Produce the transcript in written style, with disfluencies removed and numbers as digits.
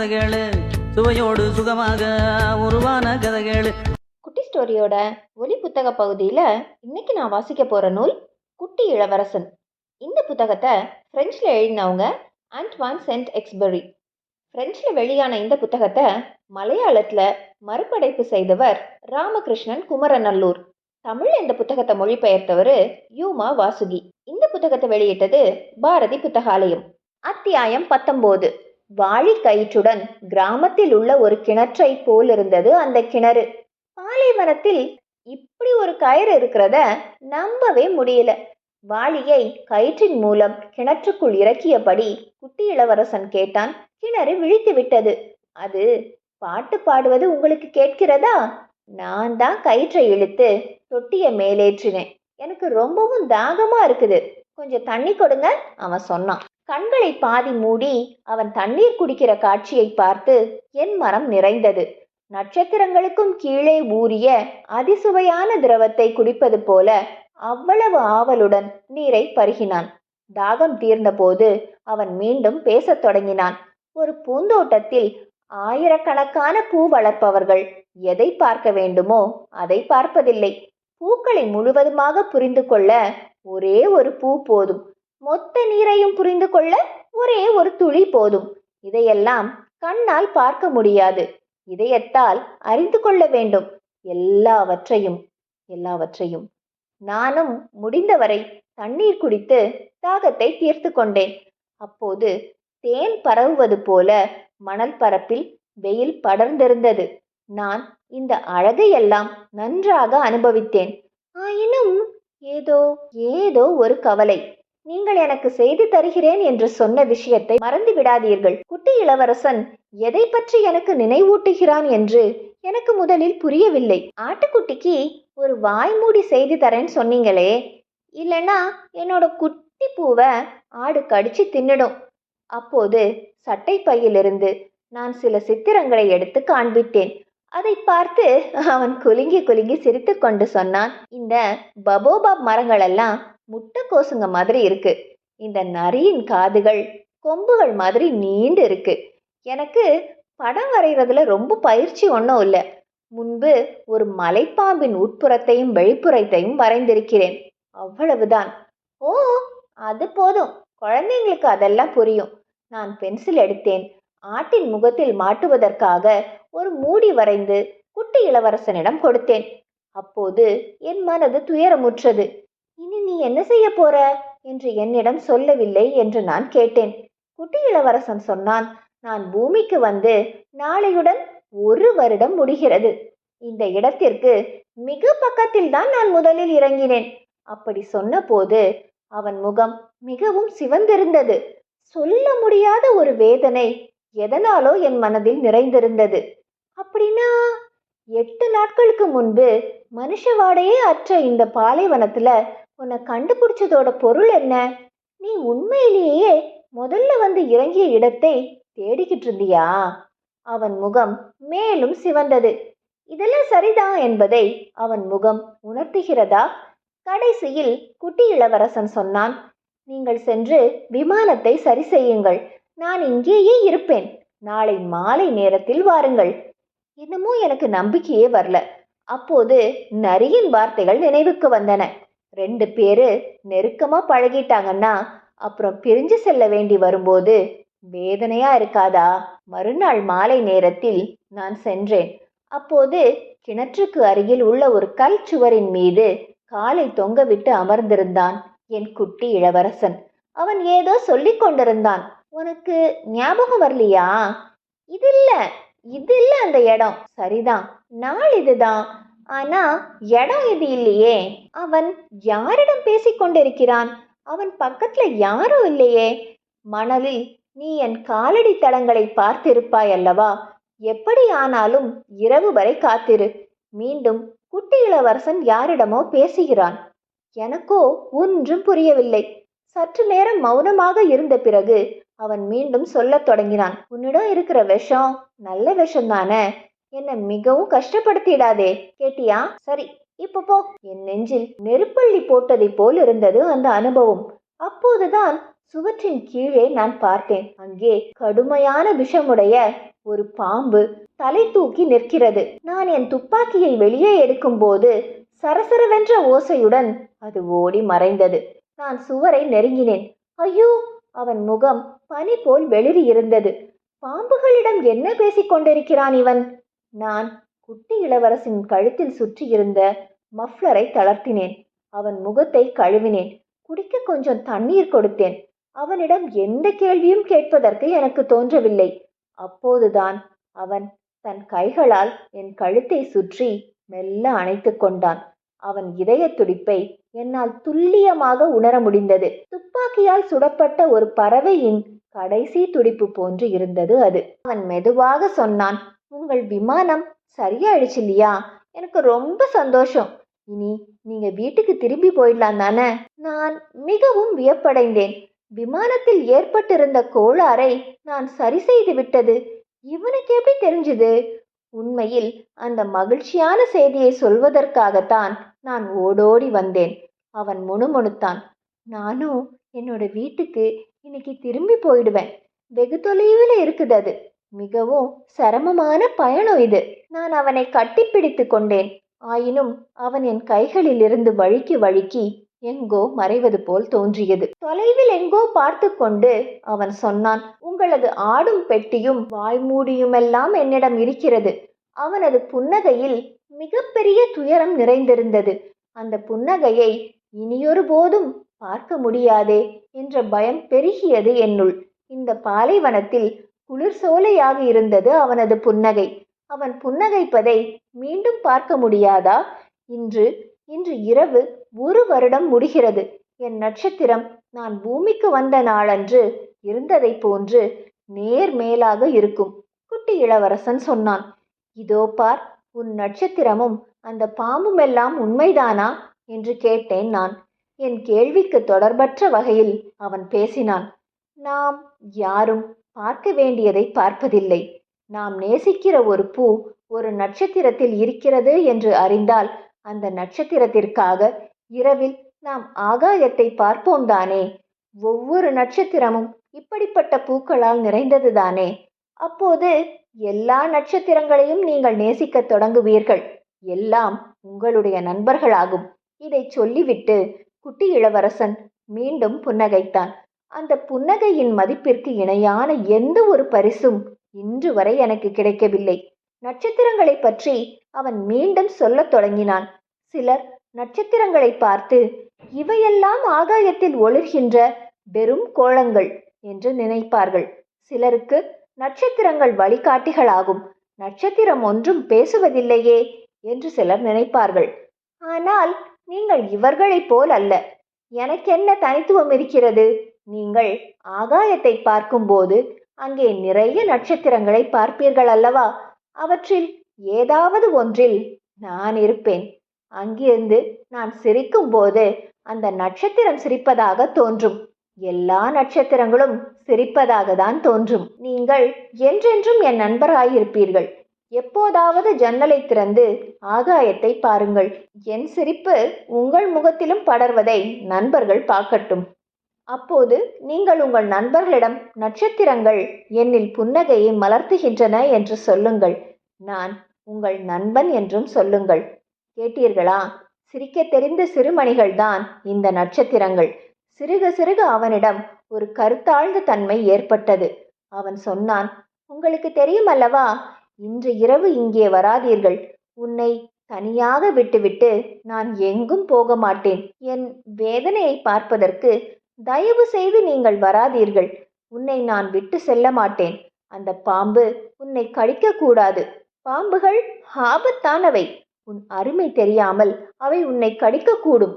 கதைகளு சுவையோடு சுகமாக உருவான கதைகளு. குட்டி ஸ்டோரியோட ஒலி புத்தக பகுதியில் இன்னைக்கு நான் வாசிக்க போகிற நூல் குட்டி இளவரசன். இந்த புத்தகத்தை ஃப்ரெஞ்சில் எழுதினவங்க ஆண்ட்வான் சென்ட் எக்ஸ்பெரி. ஃப்ரெஞ்சில் வெளியான இந்த புத்தகத்தை மலையாளத்தில் மறுபடைப்பு செய்தவர் ராமகிருஷ்ணன் குமரநல்லூர். தமிழில் இந்த புத்தகத்தை மொழிபெயர்த்தவர் யூமா வாசுகி. இந்த புத்தகத்தை வெளியிட்டது பாரதி புத்தகாலயம். அத்தியாயம் 19. வாழி கயிற்றுடன் கிராமத்தில் உள்ள ஒரு கிணற்றை போல் இருந்தது அந்த கிணறு. பாலைவனத்தில் இப்படி ஒரு கயிறு இருக்கிறத நம்பவே முடியல. வாளியை கயிற்றின் மூலம் கிணற்றுக்குள் இறக்கியபடி குட்டி இளவரசன் கேட்டான். கிணறு விழித்து விட்டது. அது பாட்டு பாடுவது உங்களுக்கு கேட்கிறதா? நான் தான் கயிற்றை இழுத்து தொட்டிய மேலேற்றினேன். எனக்கு ரொம்பவும் தாகமா இருக்குது, கொஞ்சம் தண்ணி கொடுங்க, அவன் சொன்னான். கண்களை பாதி மூடி அவன் தண்ணீர் குடிக்கிற காட்சியை பார்த்து என் மனம் நிறைந்தது. நட்சத்திரங்களுக்கும் கீழே ஊறிய அதிசுவையான திரவத்தை குடிப்பது போல அவ்வளவு ஆவலுடன் நீரை பருகினான். தாகம் தீர்ந்தபோது அவன் மீண்டும் பேசத் தொடங்கினான். ஒரு பூந்தோட்டத்தில் ஆயிரக்கணக்கான பூ வளர்ப்பவர்கள் எதை பார்க்க வேண்டுமோ அதை பார்ப்பதில்லை. பூக்களை முழுவதுமாக புரிந்து கொள்ள ஒரே ஒரு பூ போதும். மொத்த நீரையும் புரிந்து கொள்ள ஒரே ஒரு துளி போதும். இதையெல்லாம் கண்ணால் பார்க்க முடியாது, இதயத்தால் அறிந்து கொள்ள வேண்டும். எல்லாவற்றையும். நானும் முடிந்தவரை தண்ணீர் குடித்து தாகத்தை தீர்த்து கொண்டேன். அப்போது தேன் பரவுவது போல மணல் பரப்பில் வெயில் படர்ந்திருந்தது. நான் இந்த அழகையெல்லாம் நன்றாக அனுபவித்தேன். ஆயினும் ஏதோ ஒரு கவலை. நீங்கள் எனக்கு செய்து தருகிறேன் என்று சொன்ன விஷயத்தை மறந்து விடாதீர்கள். குட்டி இளவரசன் எதை பற்றி எனக்கு நினைவூட்டுகிறான் என்று எனக்கு முதலில் புரியவில்லை. ஆட்டுக்குட்டிக்கு ஒரு வாய்மூடி செய்து தரேன்னு சொன்னீங்களே, இல்லைன்னா என்னோட குட்டி பூவை ஆடு கடிச்சு தின்னுடும். அப்போது சட்டை பையிலிருந்து நான் சில சித்திரங்களை எடுத்து காண்பித்தேன். அதை பார்த்து அவன் குலுங்கி சிரித்து கொண்டு சொன்னான். இந்த பபோபாப் மரங்கள் எல்லாம் முட்டை கோசுங்க மாதிரி இருக்கு. இந்த நரியின் காதுகள் கொம்புகள் மாதிரி நீண்டு இருக்கு. எனக்கு படம் வரைகிறதுல ரொம்ப பயிற்சி ஒன்றும் இல்லை. முன்பு ஒரு மலைப்பாம்பின் உட்புறத்தையும் வெளிப்புறத்தையும் வரைந்திருக்கிறேன், அவ்வளவுதான். ஓ, அது போதும், குழந்தைங்களுக்கு அதெல்லாம் புரியும். நான் பென்சில் எடுத்தேன். ஆட்டின் முகத்தில் மாட்டுவதற்காக ஒரு மூடி வரைந்து குட்டி இளவரசனிடம் கொடுத்தேன். அப்போது என் மனது துயரமுற்றது. இனி நீ என்ன செய்ய போற என்று என்னிடம் சொல்லவில்லை என்று நான் கேட்டேன். குட்டி இளவரசன் சொன்னான், நான் பூமிக்கு வந்து நாளையுடன் 1 வருடம் முடிகிறது. இந்த இடத்திற்கு மிக பக்கத்தில் தான் நான் முதலில் இறங்கினேன். அப்படி சொன்ன போது அவன் முகம் மிகவும் சிவந்திருந்தது. சொல்ல முடியாத ஒரு வேதனை எதனாலோ என் மனதில் நிறைந்திருந்தது. அப்படின்னா 8 நாட்களுக்கு முன்பு மனுஷ வாடையே அற்ற இந்த பாலைவனத்துல உன்னை கண்டுபிடிச்சதோட பொருள் என்ன? நீ உண்மையிலேயே முதல்ல வந்து இறங்கிய இடத்தை தேடிக்கிட்டு இருந்தியா? அவன் முகம் மேலும் சிவந்தது. இதெல்லாம் சரிதான் என்பதை அவன் முகம் உணர்த்துகிறதா? கடைசியில் குட்டி இளவரசன் சொன்னான், நீங்கள் சென்று விமானத்தை சரி செய்யுங்கள், நான் இங்கேயே இருப்பேன். நாளை மாலை நேரத்தில் வாருங்கள். என்னமோ எனக்கு நம்பிக்கையே வரல. அப்போது நரியின் வார்த்தைகள் நினைவுக்கு வந்தன. 2 பேரு நெருக்கமா பழகிட்டாங்கன்னா அப்புறம் பிரிஞ்சு செல்ல வேண்டி வரும்போது வேதனையா இருக்காதா? மறுநாள் மாலை நேரத்தில் நான் சென்றேன். அப்போது கிணற்றுக்கு அருகில் உள்ள ஒரு கல் சுவரின் மீது காலை தொங்கவிட்டு அமர்ந்திருந்தான் என் குட்டி இளவரசன். அவன் ஏதோ சொல்லிக் கொண்டிருந்தான். உனக்கு ஞாபகம் வரலையா? இது இல்ல அந்த இடம். சரிதான், நாள் இதுதான், ஆனா இடம் இது இல்லையே. அவன் யாரிடம் பேசிக்கொண்டிருக்கிறான்? அவன் பக்கத்துல யாரும் இல்லையே. மணலில் நீ என் காலடி தடங்களை பார்த்திருப்பாய் அல்லவா? எப்படி ஆனாலும் இரவு வரை காத்திரு. மீண்டும் குட்டி இளவரசன் யாரிடமோ பேசுகிறான். எனக்கோ ஒன்றும் புரியவில்லை. சற்று நேரம் மௌனமாக இருந்த பிறகு அவன் மீண்டும் சொல்லத் தொடங்கினான். உன்னிடம் இருக்கிற விஷம் நல்ல விஷம் தானே, என்னை மிகவும் கஷ்டப்படுத்திடாதே, கேட்டியா? சரி, இப்ப போ. என் நெஞ்சில் நெருப்பள்ளி போட்டதை போல் இருந்தது அந்த அனுபவம். அப்போதுதான் சுவற்றின் கீழே நான் பார்த்தேன். அங்கே கடுமையான விஷமுடைய ஒரு பாம்பு தலை தூக்கி நிற்கிறது. நான் என் துப்பாக்கியை வெளியே எடுக்கும்போது சரசரவென்ற ஓசையுடன் அது ஓடி மறைந்தது. நான் சுவரை நெருங்கினேன். ஐயோ! அவன் முகம் பனி போல் வெளிரி இருந்தது. பாம்புகளிடம் என்ன பேசிக் கொண்டிருக்கிறான் இவன்? நான் குட்டி இளவரசின் கழுத்தில் சுற்றியிருந்த மஃப்ளரை தளர்த்தினேன். அவன் முகத்தை கழுவினேன். குடிக்க கொஞ்சம் தண்ணீர் கொடுத்தேன். அவனிடம் எந்த கேள்வியும் கேட்பதற்கு எனக்கு தோன்றவில்லை. அப்போதுதான் அவன் தன் கைகளால் என் கழுத்தை சுற்றி மெல்ல அணைத்து கொண்டான். அவன் இதய துடிப்பை என்னால் துல்லியமாக உணர முடிந்தது. துப்பாக்கியால் சுடப்பட்ட ஒரு பறவையின் கடைசி துடிப்பு போன்று இருந்தது அது. அவன் மெதுவாக சொன்னான், உங்கள் விமானம் சரியாயிடுச்சு இல்லையா? எனக்கு ரொம்ப சந்தோஷம். இனி நீங்க வீட்டுக்கு திரும்பி போயிடலாம் தானே? நான் மிகவும் வியப்படைந்தேன். விமானத்தில் ஏற்பட்டிருந்த கோளாறை நான் சரி செய்து விட்டது இவனுக்கு எப்படி தெரிஞ்சது? உண்மையில் அந்த மகிழ்ச்சியான செய்தியை சொல்வதற்காகத்தான் நான் ஓடோடி வந்தேன். அவன் முணுமுணுத்தான். நானும் என்னோட வீட்டுக்கு இன்னைக்கு திரும்பி போயிடுவேன். வெகு தொலைவில் இருக்குது அது. மிகவும் சிரமமான பயணம் இது. நான் அவனை கட்டிப்பிடித்து கொண்டேன். ஆயினும் அவன் என் கைகளில் இருந்து வழுக்கி வழுக்கி எங்கோ மறைவது போல் தோன்றியது. தொலைவில் எங்கோ பார்த்து கொண்டு அவன் சொன்னான், உங்களது ஆடும் பெட்டியும் வாய்மூடியுமெல்லாம் என்னிடம் இருக்கிறது. அவனது புன்னகையில் மிகப்பெரிய துயரம் நிறைந்திருந்தது. அந்த புன்னகையை இனியொரு போதும் பார்க்க முடியாதே என்ற பயம் பெருகியது என்னுள். இந்த பாலைவனத்தில் குளிர் சோலையாக இருந்தது அவனது புன்னகை. அவன் புன்னகைப்பதை மீண்டும் பார்க்க முடியாதா? இன்று இரவு 1 வருடம் முடிகிறது. என் நட்சத்திரம் நான் பூமிக்கு வந்த நாளன்று இருந்ததை போன்று நேர் மேலாக இருக்கும். குட்டி இளவரசன் சொன்னான். இதோ பார், உன் நட்சத்திரமும் அந்த பாம்புமெல்லாம் உண்மைதானா என்று கேட்டேன் நான். என் கேள்விக்கு தொடர்பற்ற வகையில் அவன் பேசினான். நாம் யாரும் பார்க்க வேண்டியதை பார்ப்பதில்லை. நாம் நேசிக்கிற ஒரு பூ ஒரு நட்சத்திரத்தில் இருக்கிறது என்று அறிந்தால் அந்த நட்சத்திரத்திற்காக இரவில் நாம் ஆகாயத்தை பார்ப்போம் தானே? ஒவ்வொரு நட்சத்திரமும் இப்படிப்பட்ட பூக்களால் நிறைந்தது தானே? அப்போது எல்லா நட்சத்திரங்களையும் நீங்கள் நேசிக்க தொடங்குவீர்கள். எல்லாம் உங்களுடைய நண்பர்களாகும். இதை சொல்லிவிட்டு குட்டி இளவரசன் மீண்டும் புன்னகைத்தான். அந்த புன்னகையின் மதிப்பிற்கு இணையான எந்த ஒரு பரிசும் இன்று வரை எனக்கு கிடைக்கவில்லை. நட்சத்திரங்களை பற்றி அவன் மீண்டும் சொல்லத் தொடங்கினான். சிலர் நட்சத்திரங்களை பார்த்து இவையெல்லாம் ஆகாயத்தில் ஒளிர்கின்ற வெறும் கோளங்கள் என்று நினைப்பார்கள். சிலருக்கு நட்சத்திரங்கள் வழிகாட்டிகளாகும். நட்சத்திரம் ஒன்றும் பேசுவதில்லையே என்று சிலர் நினைப்பார்கள். ஆனால் நீங்கள் இவர்களைப் போல் அல்ல. எனக்கென்ன தனித்துவம் இருக்கிறது? நீங்கள் ஆகாயத்தை பார்க்கும்போது அங்கே நிறைய நட்சத்திரங்களை பார்ப்பீர்கள் அல்லவா? அவற்றில் ஏதாவது ஒன்றில் நான் இருப்பேன். அங்கிருந்து நான் சிரிக்கும் போது அந்த நட்சத்திரம் சிரிப்பதாக தோன்றும். எல்லா நட்சத்திரங்களும் சிரிப்பதாக தான் தோன்றும். நீங்கள் என்றென்றும் என் நண்பராயிருப்பீர்கள். எப்போதாவது ஜன்னலை திறந்து ஆகாயத்தை பாருங்கள். என் சிரிப்பு உங்கள் முகத்திலும் படர்வதை நண்பர்கள் பார்க்கட்டும். அப்போது நீங்கள் உங்கள் நண்பர்களிடம் நட்சத்திரங்கள் என்னில் புன்னகையை மலர்த்துகின்றன என்று சொல்லுங்கள். நான் உங்கள் நண்பன் என்றும் சொல்லுங்கள். கேட்டீர்களா? சிரிக்க தெரிந்த சிறுமணிகள்தான் இந்த நட்சத்திரங்கள். சிறுக சிறுக அவனிடம் ஒரு கருத்தாழ்ந்த தன்மை ஏற்பட்டது. அவன் சொன்னான், உங்களுக்கு தெரியும் அல்லவா, இன்று இரவு இங்கே வராதீர்கள். உன்னை தனியாக விட்டுவிட்டு நான் எங்கும் போக மாட்டேன். என் வேதனையை பார்ப்பதற்கு தயவு செய்து நீங்கள் வராதீர்கள். உன்னை நான் விட்டு செல்ல மாட்டேன். அந்த பாம்பு உன்னை கடிக்கக்கூடாது. பாம்புகள் ஆபத்தானவை. உன் அருமை தெரியாமல் அவை உன்னை கடிக்கக்கூடும்.